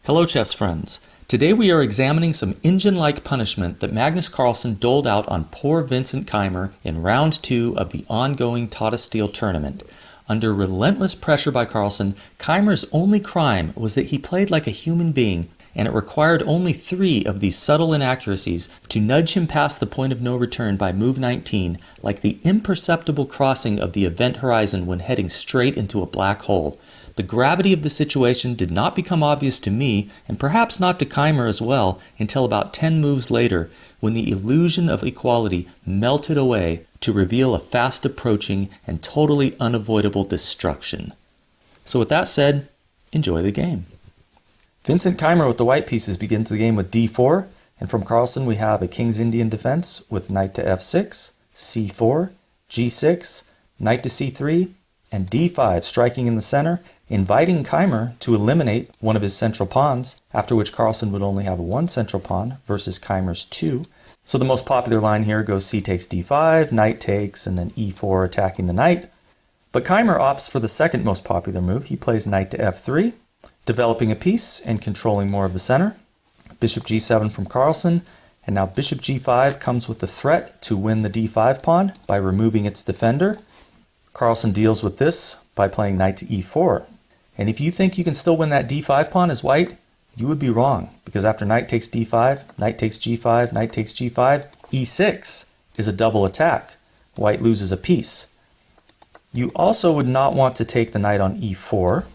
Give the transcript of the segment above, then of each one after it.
Hello chess friends. Today we are examining some engine-like punishment that Magnus Carlsen doled out on poor Vincent Keymer in round 2 of the ongoing Tata Steel Tournament. Under relentless pressure by Carlsen, Keymer's only crime was that he played like a human being, and it required only 3 of these subtle inaccuracies to nudge him past the point of no return by move 19, like the imperceptible crossing of the event horizon when heading straight into a black hole. The gravity of the situation did not become obvious to me, and perhaps not to Keymer as well, until about 10 moves later, when the illusion of equality melted away to reveal a fast approaching and totally unavoidable destruction. So with that said, enjoy the game. Vincent Keymer with the white pieces begins the game with d4, and from Carlsen we have a King's Indian defense with knight to f6, c4, g6, knight to c3, and d5 striking in the center, inviting Keymer to eliminate one of his central pawns, after which Carlsen would only have 1 central pawn versus Keymer's 2. So the most popular line here goes c takes d5, knight takes, and then e4 attacking the knight. But Keymer opts for the second most popular move. He plays knight to f3, developing a piece and controlling more of the center. Bishop g7 from Carlsen, and now bishop g5 comes with the threat to win the d5 pawn by removing its defender. Carlsen deals with this by playing knight to e4. And if you think you can still win that d5 pawn as white, you would be wrong, because after knight takes d5, knight takes g5, knight takes g5, e6 is a double attack. White loses a piece. You also would not want to take the knight on e4,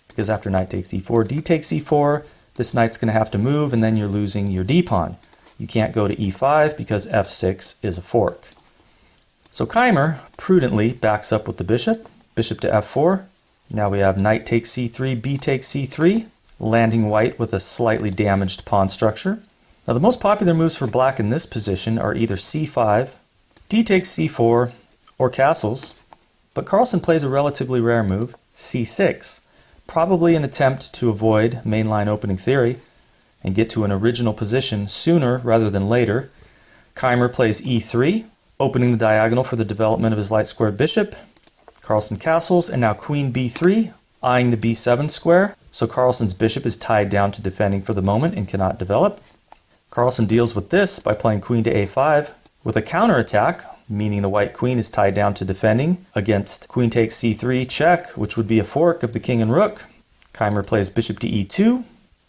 because after knight takes e4, d takes e4, this knight's going to have to move, and then you're losing your d pawn. You can't go to e5 because f6 is a fork. So Keymer prudently backs up with the bishop, bishop to f4. Now we have knight takes c3, b takes c3, landing white with a slightly damaged pawn structure. Now the most popular moves for black in this position are either c5, d takes c4, or castles, but Carlsen plays a relatively rare move, c6, probably an attempt to avoid mainline opening theory and get to an original position sooner rather than later. Keymer plays e3, opening the diagonal for the development of his light squared bishop. Carlsen castles, and now queen b3, eyeing the b7 square, so Carlsen's bishop is tied down to defending for the moment and cannot develop. Carlsen deals with this by playing queen to a5, with a counterattack, meaning the white queen is tied down to defending against queen takes c3 check, which would be a fork of the king and rook. Keymer plays bishop to e2,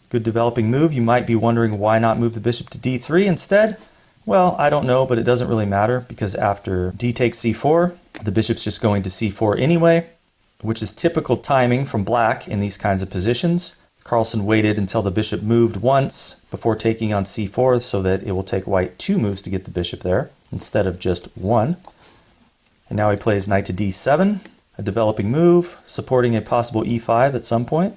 good developing move. You might be wondering why not move the bishop to d3 instead. Well, I don't know, but it doesn't really matter, because after d takes c4, the bishop's just going to c4 anyway, which is typical timing from black in these kinds of positions. Carlsen waited until the bishop moved once before taking on c4 so that it will take white 2 moves to get the bishop there instead of just 1. And now he plays knight to d7, a developing move, supporting a possible e5 at some point.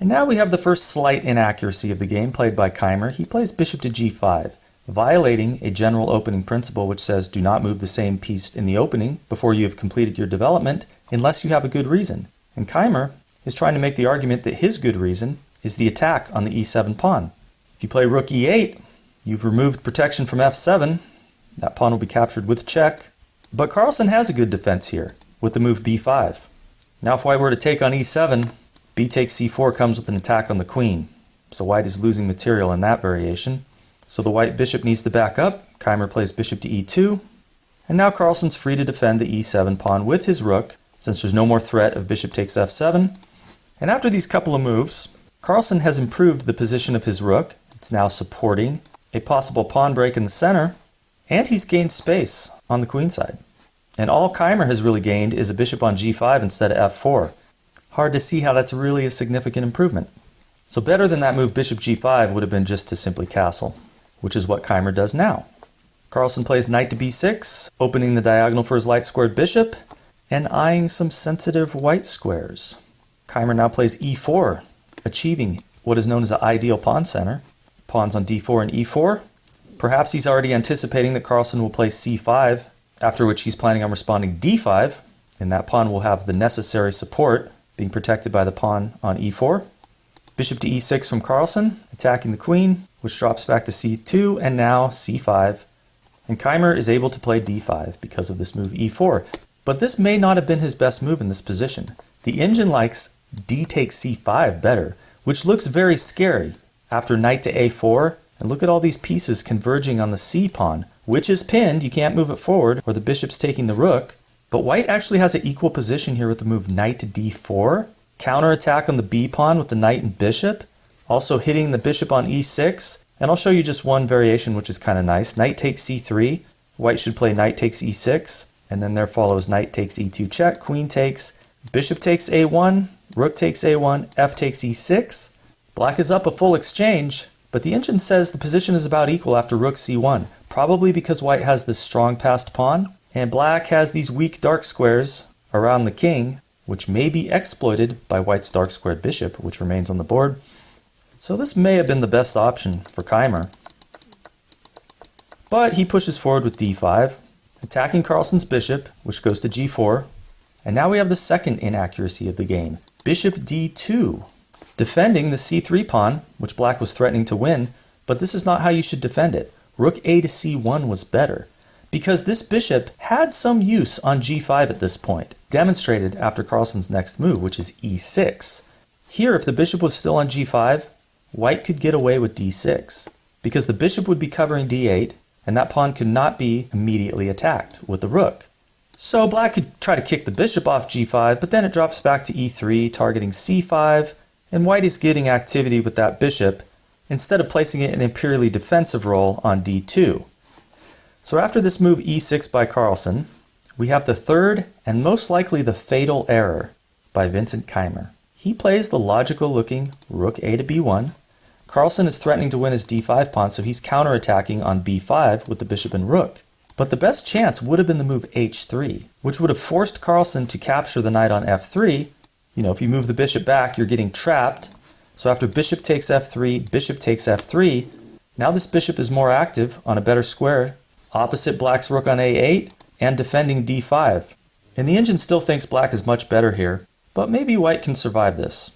And now we have the first slight inaccuracy of the game played by Keymer. He plays bishop to g5. Violating a general opening principle which says do not move the same piece in the opening before you have completed your development unless you have a good reason. And Keymer is trying to make the argument that his good reason is the attack on the e7 pawn. If you play rook e8, you've removed protection from f7. That pawn will be captured with check. But Carlsen has a good defense here with the move b5. Now if white were to take on e7, b takes c4 comes with an attack on the queen. So white is losing material in that variation. So the white bishop needs to back up. Keymer plays bishop to e2. And now Carlsen's free to defend the e7 pawn with his rook, since there's no more threat of bishop takes f7. And after these couple of moves, Carlsen has improved the position of his rook. It's now supporting a possible pawn break in the center, and he's gained space on the queen side. And all Keymer has really gained is a bishop on g5 instead of f4. Hard to see how that's really a significant improvement. So better than that move bishop g5 would have been just to simply castle, which is what Keymer does now. Carlsen plays knight to b6, opening the diagonal for his light squared bishop, and eyeing some sensitive white squares. Keymer now plays e4, achieving what is known as the ideal pawn center. Pawns on d4 and e4. Perhaps he's already anticipating that Carlsen will play c5, after which he's planning on responding d5, and that pawn will have the necessary support, being protected by the pawn on e4. Bishop to e6 from Carlsen, attacking the queen, which drops back to c2, and now c5. And Keymer is able to play d5 because of this move e4. But this may not have been his best move in this position. The engine likes d takes c5 better, which looks very scary. After knight to a4, and look at all these pieces converging on the c pawn, which is pinned, you can't move it forward, or the bishop's taking the rook. But white actually has an equal position here with the move knight to d4, counterattack on the b pawn with the knight and bishop, also hitting the bishop on e6, and I'll show you just one variation which is kind of nice. Knight takes c3, white should play knight takes e6, and then there follows knight takes e2 check, queen takes, bishop takes a1, rook takes a1, f takes e6. Black is up a full exchange, but the engine says the position is about equal after rook c1, probably because white has this strong passed pawn, and black has these weak dark squares around the king, which may be exploited by white's dark squared bishop, which remains on the board. So this may have been the best option for Keymer. But he pushes forward with d5, attacking Carlsen's bishop, which goes to g4. And now we have the second inaccuracy of the game, bishop d2, defending the c3 pawn, which black was threatening to win, but this is not how you should defend it. Rook a to c1 was better, because this bishop had some use on g5 at this point, demonstrated after Carlsen's next move, which is e6. Here, if the bishop was still on g5, white could get away with d6, because the bishop would be covering d8, and that pawn could not be immediately attacked with the rook. So black could try to kick the bishop off g5, but then it drops back to e3, targeting c5, and white is getting activity with that bishop, instead of placing it in a purely defensive role on d2. So after this move e6 by Carlsen, we have the third and most likely the fatal error by Vincent Keymer. He plays the logical-looking rook a to b1. Carlsen is threatening to win his d5 pawn, so he's counterattacking on b5 with the bishop and rook. But the best chance would have been the move h3, which would have forced Carlsen to capture the knight on f3. You know, if you move the bishop back, you're getting trapped. So after bishop takes f3, bishop takes f3, now this bishop is more active on a better square, opposite black's rook on a8, and defending d5. And the engine still thinks black is much better here, but maybe white can survive this.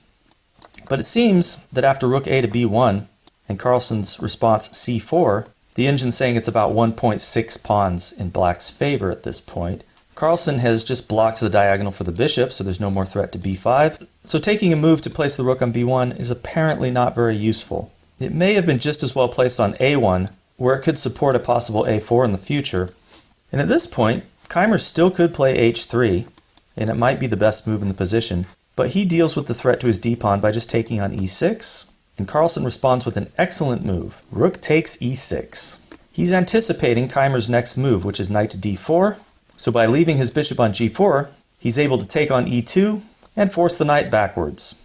But it seems that after rook a to b1, and Carlsen's response c4, the engine's saying it's about 1.6 pawns in black's favor at this point. Carlsen has just blocked the diagonal for the bishop, so there's no more threat to b5. So taking a move to place the rook on b1 is apparently not very useful. It may have been just as well placed on a1, where it could support a possible a4 in the future. And at this point, Keymer still could play h3, and it might be the best move in the position, but he deals with the threat to his d-pawn by just taking on e6, and Carlsen responds with an excellent move. Rook takes e6. He's anticipating Keymer's next move, which is knight to d4, so by leaving his bishop on g4, he's able to take on e2 and force the knight backwards.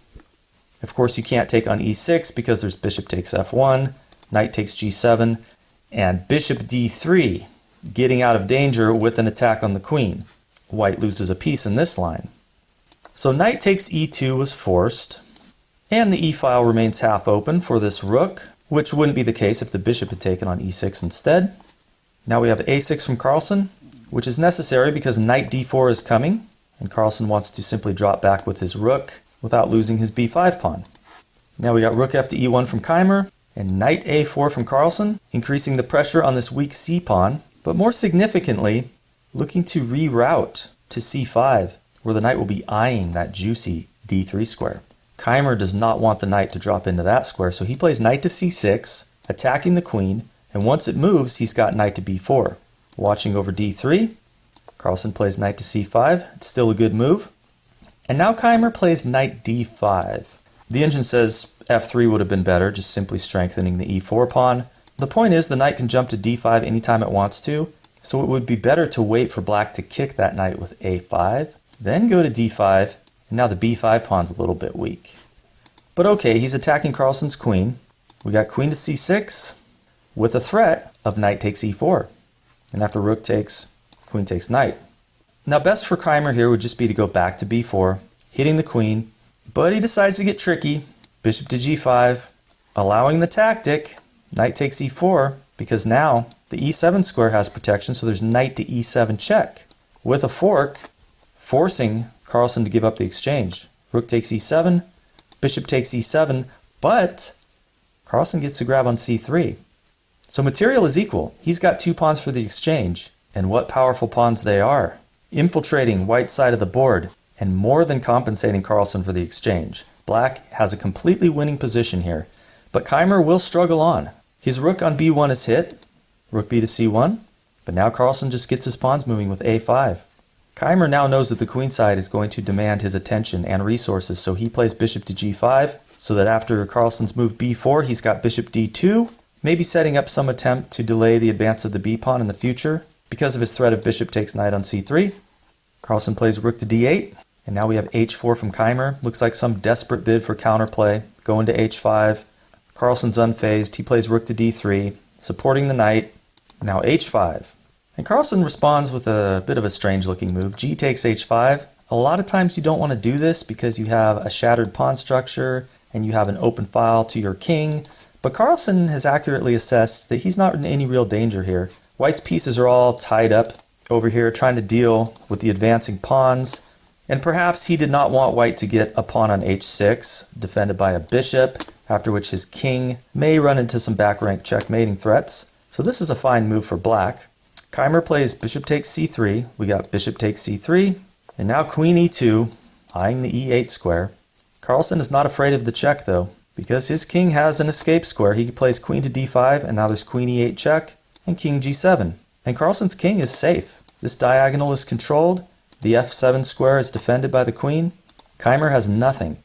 Of course, you can't take on e6 because there's bishop takes f1, knight takes g7, and bishop d3, getting out of danger with an attack on the queen. White loses a piece in this line. So knight takes e2 was forced, and the e-file remains half open for this rook, which wouldn't be the case if the bishop had taken on e6 instead. Now we have a6 from Carlsen, which is necessary because knight d4 is coming, and Carlsen wants to simply drop back with his rook without losing his b5 pawn. Now we got rook f to e1 from Keymer, and knight a4 from Carlsen, increasing the pressure on this weak c pawn, but more significantly, looking to reroute to c5, where the knight will be eyeing that juicy d3 square. Keymer does not want the knight to drop into that square, so he plays knight to c6, attacking the queen, and once it moves, he's got knight to b4. Watching over d3, Carlsen plays knight to c5, it's still a good move. And now Keymer plays knight d5. The engine says f3 would have been better, just simply strengthening the e4 pawn. The point is the knight can jump to d5 anytime it wants to, so it would be better to wait for black to kick that knight with a5, then go to d5, and now the b5 pawn's a little bit weak. But okay, he's attacking Carlsen's queen. We got queen to c6 with a threat of knight takes e4. And after rook takes, queen takes knight. Now best for Keymer here would just be to go back to b4, hitting the queen, but he decides to get tricky. Bishop to g5, allowing the tactic, knight takes e4, because now the e7 square has protection, so there's knight to e7 check, with a fork, forcing Carlsen to give up the exchange. Rook takes e7, bishop takes e7, but Carlsen gets to grab on c3. So material is equal. He's got 2 pawns for the exchange, and what powerful pawns they are, infiltrating white's side of the board, and more than compensating Carlsen for the exchange. Black has a completely winning position here, but Keymer will struggle on. His rook on b1 is hit, rook b to c1, but now Carlsen just gets his pawns moving with a5. Keymer now knows that the queenside is going to demand his attention and resources, so he plays bishop to g5, so that after Carlsen's move b4, he's got bishop d2, maybe setting up some attempt to delay the advance of the b-pawn in the future because of his threat of bishop takes knight on c3. Carlsen plays rook to d8, and now we have h4 from Keymer. Looks like some desperate bid for counterplay, going to h5. Carlsen's unfazed, he plays rook to d3, supporting the knight. Now h5. And Carlsen responds with a bit of a strange looking move. G takes h5. A lot of times you don't want to do this because you have a shattered pawn structure and you have an open file to your king. But Carlsen has accurately assessed that he's not in any real danger here. White's pieces are all tied up over here trying to deal with the advancing pawns. And perhaps he did not want White to get a pawn on h6, defended by a bishop, after which his king may run into some back rank checkmating threats. So this is a fine move for Black. Keymer plays bishop takes c3, we got bishop takes c3, and now queen e2, eyeing the e8 square. Carlsen is not afraid of the check though, because his king has an escape square. He plays queen to d5, and now there's queen e8 check, and king g7. And Carlsen's king is safe. This diagonal is controlled, the f7 square is defended by the queen. Keymer has nothing.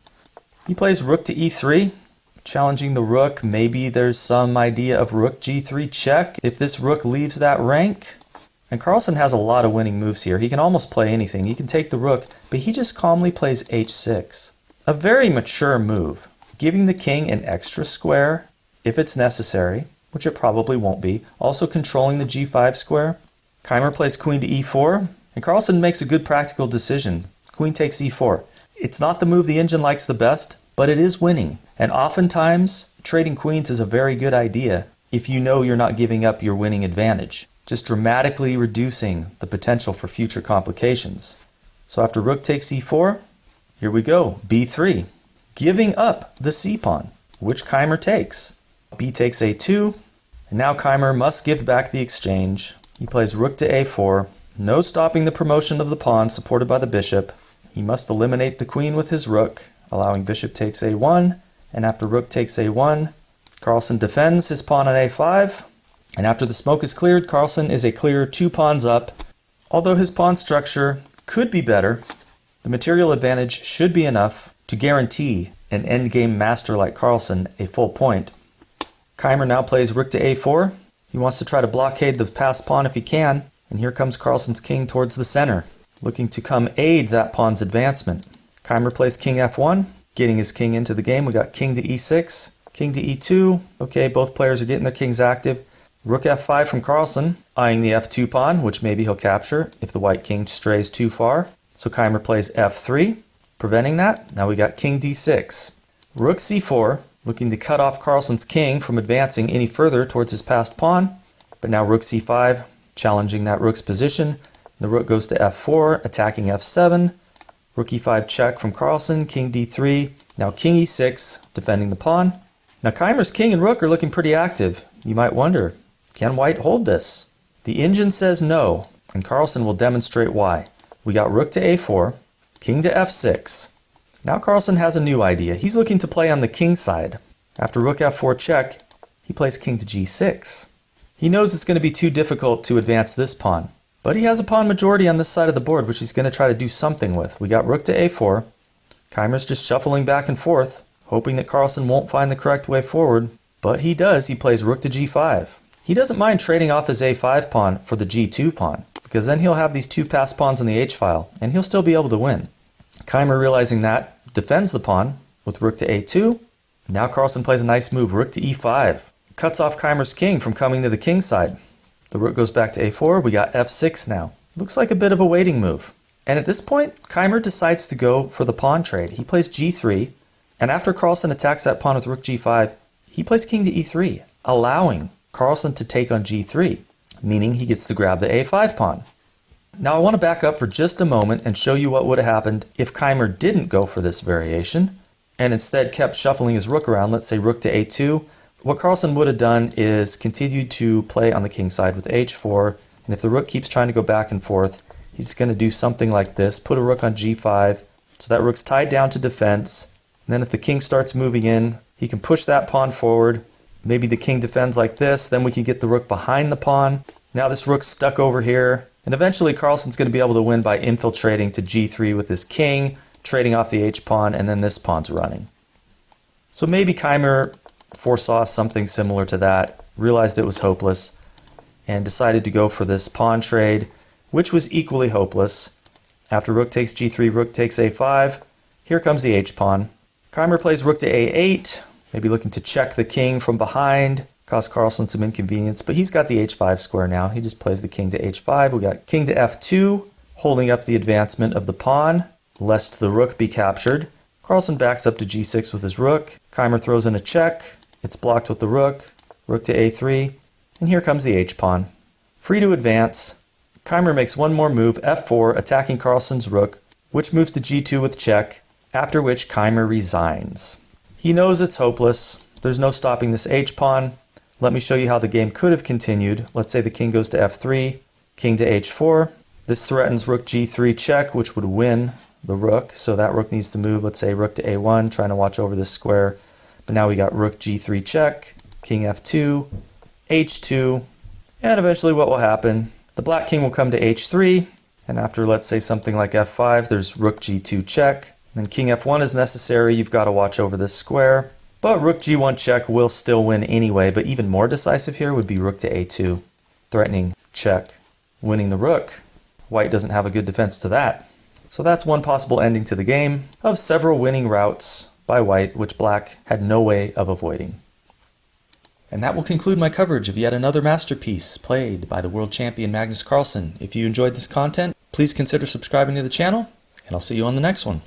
He plays rook to e3, challenging the rook. Maybe there's some idea of rook g3 check if this rook leaves that rank. And Carlsen has a lot of winning moves here. He can almost play anything. He can take the rook, but he just calmly plays h6. A very mature move, giving the king an extra square if it's necessary, which it probably won't be. Also controlling the g5 square. Keymer plays queen to e4, and Carlsen makes a good practical decision. Queen takes e4. It's not the move the engine likes the best, but it is winning. And oftentimes, trading queens is a very good idea if you know you're not giving up your winning advantage, just dramatically reducing the potential for future complications. So after rook takes e4, here we go, b3, giving up the c-pawn, which Keymer takes. b takes a2, and now Keymer must give back the exchange. He plays rook to a4, no stopping the promotion of the pawn supported by the bishop. He must eliminate the queen with his rook, allowing bishop takes a1, and after rook takes a1, Carlsen defends his pawn on a5, and after the smoke is cleared, Carlsen is a clear 2 pawns up. Although his pawn structure could be better, the material advantage should be enough to guarantee an endgame master like Carlsen a full point. Keymer now plays rook to a4. He wants to try to blockade the passed pawn if he can, and here comes Carlsen's king towards the center, looking to come aid that pawn's advancement. Keymer plays king f1, getting his king into the game. We got king to e6, king to e2. Okay, both players are getting their kings active. Rook f5 from Carlsen, eyeing the f2 pawn, which maybe he'll capture if the white king strays too far. So Keymer plays f3, preventing that. Now we got king d6. Rook c4, looking to cut off Carlsen's king from advancing any further towards his passed pawn. But now rook c5, challenging that rook's position. The rook goes to f4, attacking f7. Rook e5 check from Carlsen, king d3. Now king e6, defending the pawn. Now Keymer's king and rook are looking pretty active. You might wonder, can White hold this? The engine says no, and Carlsen will demonstrate why. We got rook to a4, king to f6. Now Carlsen has a new idea. He's looking to play on the king side. After rook f4 check, he plays king to g6. He knows it's going to be too difficult to advance this pawn, but he has a pawn majority on this side of the board, which he's going to try to do something with. We got rook to a4. Keymer's just shuffling back and forth, hoping that Carlsen won't find the correct way forward, but he does. He plays rook to g5. He doesn't mind trading off his a5 pawn for the g2 pawn, because then he'll have these 2 passed pawns in the h-file, and he'll still be able to win. Keymer, realizing that, defends the pawn with rook to a2. Now Carlsen plays a nice move, rook to e5. Cuts off Keymer's king from coming to the king side. The rook goes back to a4. We got f6 now. Looks like a bit of a waiting move. And at this point, Keymer decides to go for the pawn trade. He plays g3, and after Carlsen attacks that pawn with rook g5, he plays king to e3, allowing Carlsen to take on g3, meaning he gets to grab the a5 pawn. Now I want to back up for just a moment and show you what would have happened if Keymer didn't go for this variation and instead kept shuffling his rook around, let's say rook to a2. What Carlsen would have done is continued to play on the king side with h4, and if the rook keeps trying to go back and forth, he's going to do something like this, put a rook on g5, so that rook's tied down to defense, And then if the king starts moving in, he can push that pawn forward. Maybe the king defends like this, then we can get the rook behind the pawn. Now this rook's stuck over here, and eventually Carlsen's going to be able to win by infiltrating to g3 with his king, trading off the h-pawn, and then this pawn's running. So maybe Keymer foresaw something similar to that, realized it was hopeless, and decided to go for this pawn trade, which was equally hopeless. After rook takes g3, rook takes a5, here comes the h-pawn. Keymer plays rook to a8, maybe looking to check the king from behind, cause Carlsen some inconvenience, but he's got the h5 square now. He just plays the king to h5. We got king to f2, holding up the advancement of the pawn, lest the rook be captured. Carlsen backs up to g6 with his rook. Keymer throws in a check. It's blocked with the rook. Rook to a3, and here comes the h-pawn. Free to advance. Keymer makes one more move, f4, attacking Carlsen's rook, which moves to g2 with check, after which Keymer resigns. He knows it's hopeless. There's no stopping this h-pawn. Let me show you how the game could have continued. Let's say the king goes to f3, king to h4. This threatens rook g3 check, which would win the rook. So that rook needs to move, let's say rook to a1, trying to watch over this square. But now we got rook g3 check, king f2, h2, and eventually what will happen? The black king will come to h3, and after, let's say, something like f5, there's rook g2 check. Then king f1 is necessary. You've got to watch over this square. But rook g1 check will still win anyway, but even more decisive here would be rook to a2, threatening check, winning the rook. White doesn't have a good defense to that. So that's one possible ending to the game of several winning routes by white, which black had no way of avoiding. And that will conclude my coverage of yet another masterpiece played by the world champion Magnus Carlsen. If you enjoyed this content, please consider subscribing to the channel, and I'll see you on the next one.